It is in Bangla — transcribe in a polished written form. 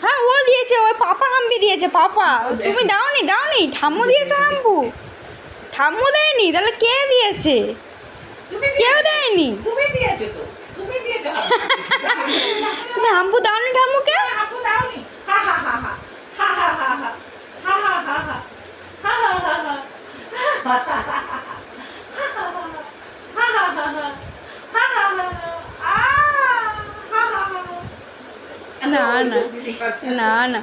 হ্যাঁ ও দিয়েছে, ওই পাপা হাম্পি দিয়েছে। পাপা তুমি দাওনি? দাওনি, ঠাম্মু দিয়েছে হাম্পু। ঠাম্মু দেয়নি, তাহলে কে দিয়েছে? কেউ দেয়নি। তুমি দিয়েছো তো, তুমি দিয়েছো। তুমি হাম্পু দাওনি ঠাম্মুকে? আপু দাওনি। হা হা হা হা হা হা হা হা হা হা হা হা হা হা হা না না না না।